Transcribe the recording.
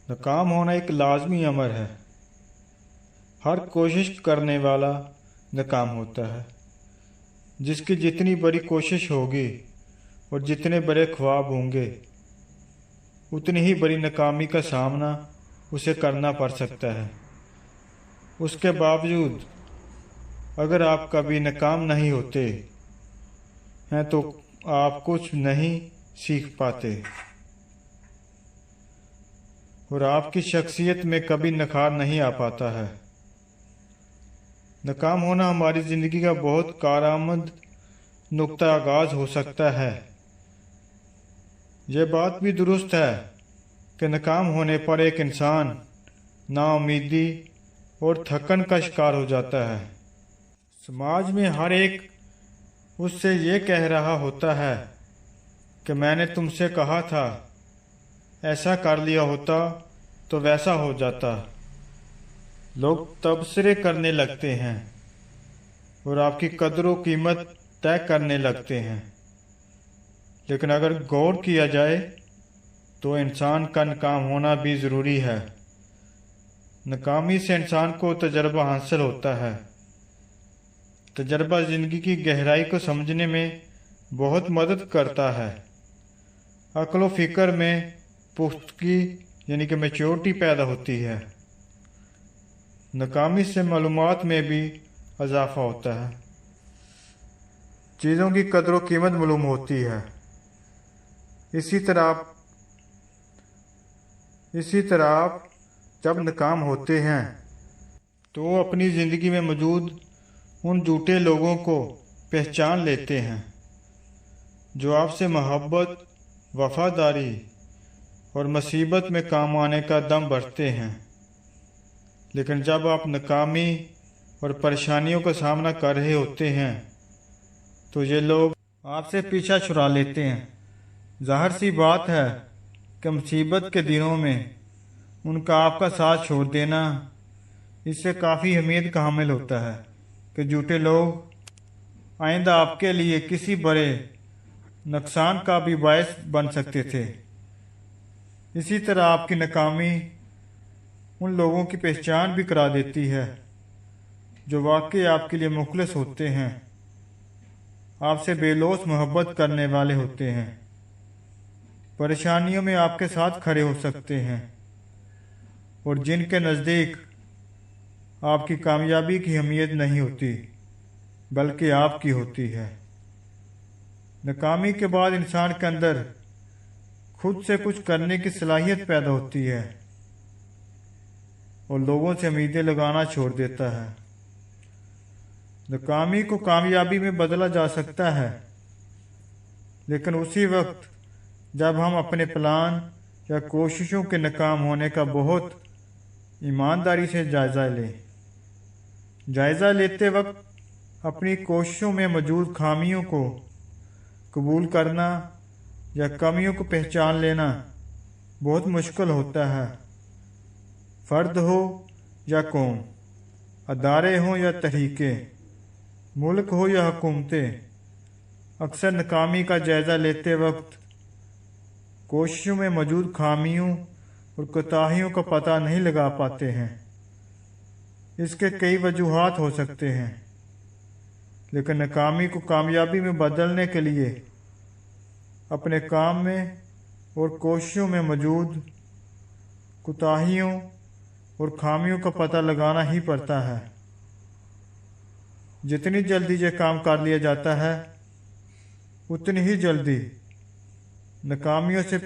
ناکام ہونا ایک لازمی امر ہے۔ ہر کوشش کرنے والا ناکام ہوتا ہے۔ جس کی جتنی بڑی کوشش ہوگی اور جتنے بڑے خواب ہوں گے اتنی ہی بڑی ناکامی کا سامنا اسے کرنا پڑ سکتا ہے۔ اس کے باوجود اگر آپ کبھی ناکام نہیں ہوتے ہیں تو آپ کچھ نہیں سیکھ پاتے اور آپ کی شخصیت میں کبھی نکھار نہیں آ پاتا ہے۔ ناکام ہونا ہماری زندگی کا بہت کارآمد نقطہ آغاز ہو سکتا ہے۔ یہ بات بھی درست ہے کہ ناکام ہونے پر ایک انسان نا امیدی اور تھکن کا شکار ہو جاتا ہے۔ سماج میں ہر ایک اس سے یہ کہہ رہا ہوتا ہے کہ میں نے تم سے کہا تھا، ایسا کر لیا ہوتا تو ویسا ہو جاتا۔ لوگ تبصرے کرنے لگتے ہیں اور آپ کی قدر و قیمت طے کرنے لگتے ہیں، لیکن اگر غور کیا جائے تو انسان کا ناکام ہونا بھی ضروری ہے۔ ناکامی سے انسان کو تجربہ حاصل ہوتا ہے۔ تجربہ زندگی کی گہرائی کو سمجھنے میں بہت مدد کرتا ہے۔ عقل و فکر میں پختگی یعنی کہ میچورٹی پیدا ہوتی ہے۔ ناکامی سے معلومات میں بھی اضافہ ہوتا ہے۔ چیزوں کی قدر و قیمت معلوم ہوتی ہے۔ اسی طرح آپ جب ناکام ہوتے ہیں تو اپنی زندگی میں موجود ان جھوٹے لوگوں کو پہچان لیتے ہیں جو آپ سے محبت، وفاداری اور مصیبت میں کام آنے کا دم بھرتے ہیں، لیکن جب آپ ناکامی اور پریشانیوں کا سامنا کر رہے ہوتے ہیں تو یہ لوگ آپ سے پیچھا چھڑا لیتے ہیں۔ ظاہر سی بات ہے کہ مصیبت کے دنوں میں ان کا آپ کا ساتھ چھوڑ دینا اس سے کافی امید کا حامل ہوتا ہے کہ جھوٹے لوگ آئندہ آپ کے لیے کسی بڑے نقصان کا بھی باعث بن سکتے تھے۔ اسی طرح آپ کی ناکامی ان لوگوں کی پہچان بھی کرا دیتی ہے جو واقعی آپ کے لیے مخلص ہوتے ہیں، آپ سے بے لوث محبت کرنے والے ہوتے ہیں، پریشانیوں میں آپ کے ساتھ کھڑے ہو سکتے ہیں اور جن کے نزدیک آپ کی کامیابی کی اہمیت نہیں ہوتی بلکہ آپ کی ہوتی ہے۔ ناکامی کے بعد انسان کے اندر خود سے کچھ کرنے کی صلاحیت پیدا ہوتی ہے اور لوگوں سے امیدیں لگانا چھوڑ دیتا ہے۔ ناکامی کو کامیابی میں بدلا جا سکتا ہے، لیکن اسی وقت جب ہم اپنے پلان یا کوششوں کے ناکام ہونے کا بہت ایمانداری سے جائزہ لیں۔ جائزہ لیتے وقت اپنی کوششوں میں موجود خامیوں کو قبول کرنا یا کمیوں کو پہچان لینا بہت مشکل ہوتا ہے۔ فرد ہو یا قوم، ادارے ہوں یا تحریکیں، ملک ہو یا حکومتیں، اکثر ناکامی کا جائزہ لیتے وقت کوششوں میں موجود خامیوں اور کوتاہیوں کا پتہ نہیں لگا پاتے ہیں۔ اس کے کئی وجوہات ہو سکتے ہیں، لیکن ناکامی کو کامیابی میں بدلنے کے لیے اپنے کام میں اور کوششوں میں موجود کوتاہیوں اور خامیوں کا پتہ لگانا ہی پڑتا ہے۔ جتنی جلدی یہ کام کر لیا جاتا ہے اتنی ہی جلدی ناکامیوں سے